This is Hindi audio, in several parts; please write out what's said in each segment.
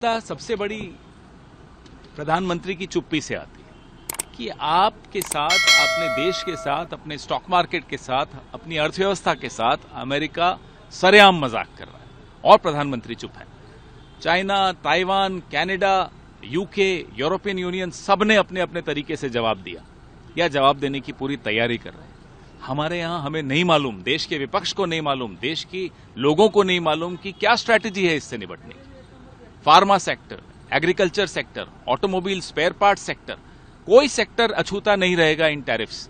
सबसे बड़ी प्रधानमंत्री की चुप्पी से आती है कि आपके साथ, अपने देश के साथ, अपने स्टॉक मार्केट के साथ, अपनी अर्थव्यवस्था के साथ अमेरिका सरेआम मजाक कर रहा है और प्रधानमंत्री चुप है। China, Taiwan, Canada, UK, European union सब ने अपने अपने तरीके से जवाब दिया या जवाब देने की पूरी तैयारी कर रहे हैं। हमारे यहां हमें नहीं मालूम, देश के विपक्ष को नहीं मालूम, देश की लोगों को नहीं मालूम कि क्या स्ट्रैटेजी है इससे निपटने की। Pharma sector, agriculture sector, automobile spare part sector, कोई सेक्टर अछूता नहीं रहेगा इन टैरिफ्स।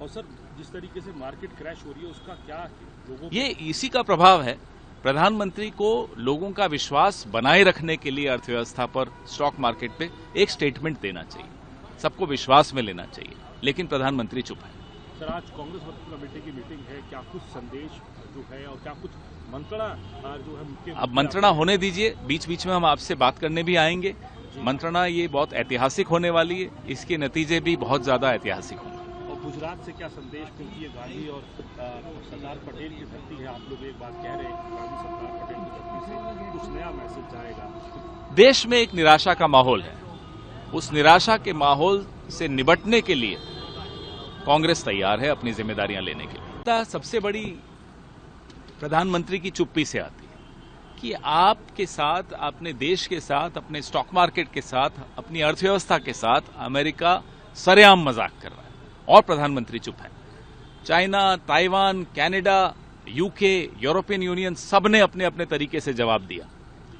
और सर, जिस तरीके से मार्केट क्रैश हो रही है उसका क्या है लोगों ये इसी का प्रभाव है। प्रधानमंत्री को लोगों का विश्वास बनाए रखने के लिए अर्थव्यवस्था पर, स्टॉक मार्केट पे एक स्टेटमेंट देना चाहिए, सबको विश्वास में लेना चाहिए, लेकिन प्रधानमंत्री चुप है। सर, आज कांग्रेस वर्किंग कमेटी की मीटिंग है, क्या कुछ संदेश जो है और क्या कुछ मंत्रणा जो है मुख्य? अब मंत्रणा होने दीजिए, बीच बीच में हम आपसे बात करने भी आएंगे। मंत्रणा ये बहुत ऐतिहासिक होने वाली है, इसके नतीजे भी बहुत ज्यादा ऐतिहासिक होंगे। और गुजरात से क्या संदेश, क्योंकि ये गांधी और सरदार पटेल की धरती है, आप लोग एक बात कह रहे हैं, गांधी सरदार पटेल की धरती से कुछ नया मैसेज जाएगा। देश में एक निराशा का माहौल है, उस निराशा के माहौल से निपटने के लिए कांग्रेस तैयार है अपनी जिम्मेदारियां लेने के लिए। सबसे बड़ी प्रधानमंत्री की चुप्पी से आती है कि आपके साथ, अपने देश के साथ, अपने स्टॉक मार्केट के साथ, अपनी अर्थव्यवस्था के साथ अमेरिका सरेआम मजाक कर रहा है और प्रधानमंत्री चुप है। China, Taiwan, Canada, UK, European union सब ने अपने अपने तरीके से जवाब दिया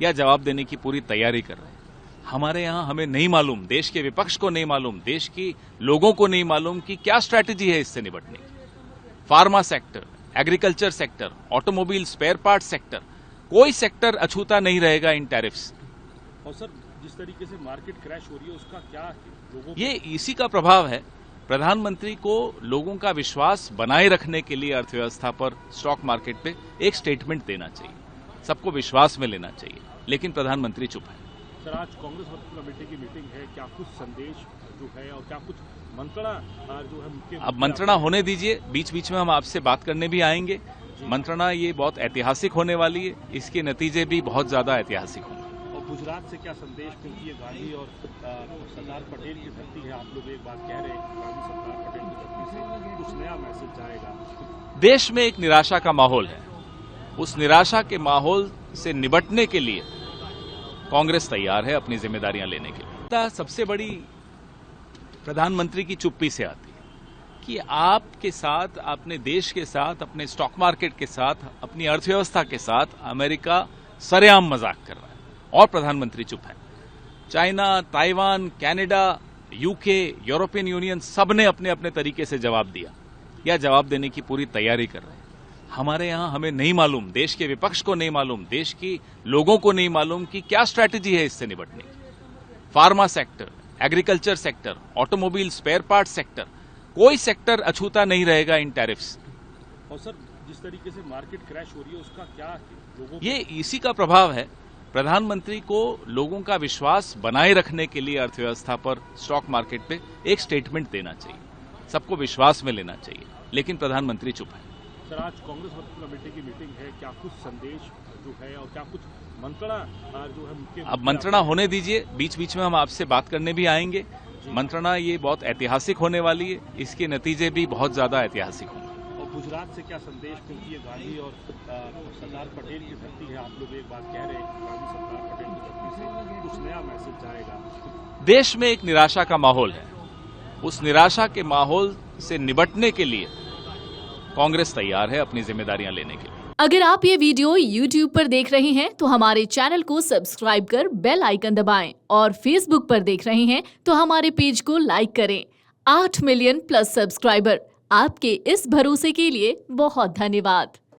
या जवाब देने की पूरी तैयारी कर रहे हैं। हमारे यहां हमें नहीं मालूम, देश के विपक्ष को नहीं मालूम, देश की लोगों को नहीं मालूम कि क्या स्ट्रैटेजी है इससे निपटने की। Pharma sector, agriculture sector, automobile spare part sector, कोई सेक्टर अछूता नहीं रहेगा इन टैरिफ्स। और सर, जिस तरीके से मार्केट क्रैश हो रही है उसका क्या है लोगों? ये इसी का प्रभाव है। प्रधानमंत्री को लोगों का विश्वास बनाए रखने के लिए अर्थव्यवस्था पर, स्टॉक मार्केट पे एक स्टेटमेंट देना चाहिए, सबको विश्वास में लेना चाहिए, लेकिन प्रधानमंत्री चुप है। सर, आज कांग्रेस वर्किंग कमेटी की मीटिंग है, क्या कुछ संदेश जो है और क्या कुछ मंत्रणा जो है मुख्य? अब मंत्रणा होने दीजिए, बीच बीच में हम आपसे बात करने भी आएंगे। मंत्रणा ये बहुत ऐतिहासिक होने वाली है, इसके नतीजे भी बहुत ज्यादा ऐतिहासिक होंगे। और गुजरात से क्या संदेश, क्योंकि ये गांधी और सरदार पटेल की धरती है, आप लोग एक बात कह रहे हैं, गांधी सरदार पटेल की धरती से कुछ नया मैसेज जाएगा। देश में एक निराशा का माहौल है, उस निराशा के माहौल से निपटने के लिए कांग्रेस तैयार है अपनी जिम्मेदारियां लेने के लिए। सबसे बड़ी प्रधानमंत्री की चुप्पी से आती है कि आपके साथ, अपने देश के साथ, अपने स्टॉक मार्केट के साथ, अपनी अर्थव्यवस्था के साथ अमेरिका सरेआम मजाक कर रहा है और प्रधानमंत्री चुप है। China, Taiwan, Canada, UK, European union सब ने अपने अपने तरीके से जवाब दिया या जवाब देने की पूरी तैयारी कर रहे हैं। हमारे यहां हमें नहीं मालूम, देश के विपक्ष को नहीं मालूम, देश की लोगों को नहीं मालूम कि क्या स्ट्रैटेजी है इससे निपटने की। Pharma sector, agriculture sector, automobile spare part sector, कोई सेक्टर अछूता नहीं रहेगा इन टैरिफ्स। और सर, जिस तरीके से मार्केट क्रैश हो रही है उसका क्या है लोगों? ये इसी का प्रभाव है। प्रधानमंत्री को लोगों का विश्वास बनाए रखने के लिए अर्थव्यवस्था पर, स्टॉक मार्केट पे एक स्टेटमेंट देना चाहिए, सबको विश्वास में लेना चाहिए, लेकिन प्रधानमंत्री चुप है। सर, आज कांग्रेस वर्किंग कमेटी की मीटिंग है, क्या कुछ संदेश जो है और क्या कुछ मंत्रणा जो है मुख्य? अब मंत्रणा होने दीजिए, बीच बीच में हम आपसे बात करने भी आएंगे। मंत्रणा ये बहुत ऐतिहासिक होने वाली है, इसके नतीजे भी बहुत ज्यादा ऐतिहासिक होंगे। और गुजरात से क्या संदेश, क्योंकि ये गांधी और सरदार पटेल की धरती है, आप लोग एक बात कह रहे हैं, गांधी सरदार पटेल की धरती से कुछ नया मैसेज जाएगा। देश में एक निराशा का माहौल है, उस निराशा के माहौल से निपटने के लिए कांग्रेस तैयार है अपनी जिम्मेदारियां लेने के लिए। अगर आप ये वीडियो YouTube पर देख रहे हैं तो हमारे चैनल को सब्सक्राइब कर बेल आइकन दबाएं और Facebook पर देख रहे हैं तो हमारे पेज को लाइक करें। 8 मिलियन प्लस सब्सक्राइबर, आपके इस भरोसे के लिए बहुत धन्यवाद।